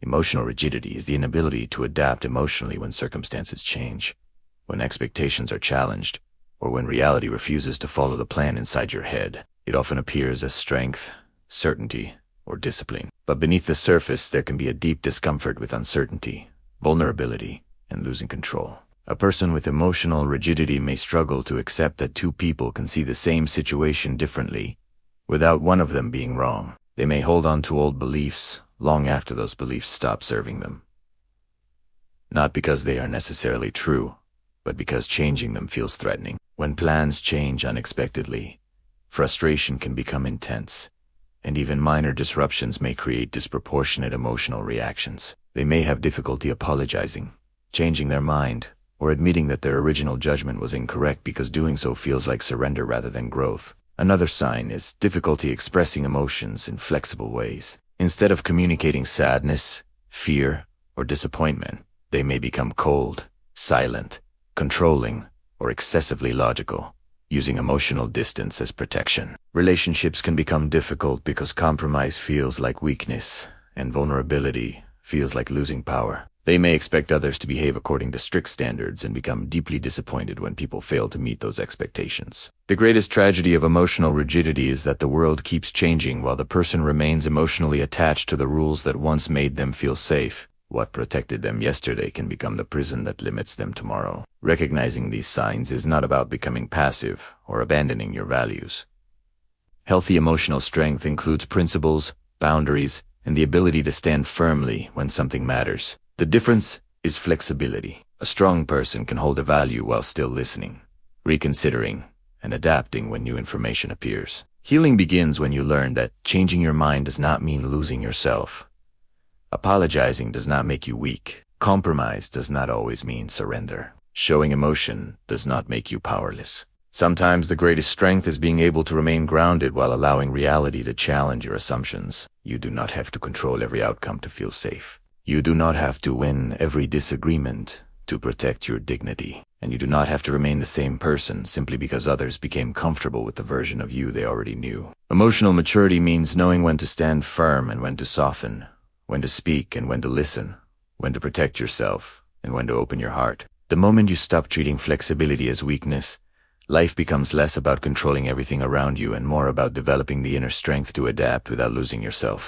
Emotional rigidity is the inability to adapt emotionally when circumstances change, when expectations are challenged, or when reality refuses to follow the plan inside your head. It often appears as strength, certainty, or discipline. But beneath the surface, there can be a deep discomfort with uncertainty, vulnerability, and losing control. A person with emotional rigidity may struggle to accept that two people can see the same situation differently, without one of them being wrong. They may hold on to old beliefs long after those beliefs stop serving them. Not because they are necessarily true, but because changing them feels threatening. When plans change unexpectedly, frustration can become intense, and even minor disruptions may create disproportionate emotional reactions. They may have difficulty apologizing, changing their mind, or admitting that their original judgment was incorrect because doing so feels like surrender rather than growth. Another sign is difficulty expressing emotions in flexible ways. Instead of communicating sadness, fear, or disappointment, they may become cold, silent, controlling, or excessively logical, using emotional distance as protection. Relationships can become difficult because compromise feels like weakness, and vulnerability feels like losing power. They may expect others to behave according to strict standards and become deeply disappointed when people fail to meet those expectations. The greatest tragedy of emotional rigidity is that the world keeps changing while the person remains emotionally attached to the rules that once made them feel safe. What protected them yesterday can become the prison that limits them tomorrow. Recognizing these signs is not about becoming passive or abandoning your values. Healthy emotional strength includes principles, boundaries, and the ability to stand firmly when something matters. The difference is flexibility. A strong person can hold a value while still listening, reconsidering, and adapting when new information appears. Healing begins when you learn that changing your mind does not mean losing yourself. Apologizing does not make you weak. Compromise does not always mean surrender. Showing emotion does not make you powerless. Sometimes the greatest strength is being able to remain grounded while allowing reality to challenge your assumptions. You do not have to control every outcome to feel safe. You do not have to win every disagreement to protect your dignity. And you do not have to remain the same person simply because others became comfortable with the version of you they already knew. Emotional maturity means knowing when to stand firm and when to soften, when to speak and when to listen, when to protect yourself and when to open your heart. The moment you stop treating flexibility as weakness, life becomes less about controlling everything around you and more about developing the inner strength to adapt without losing yourself.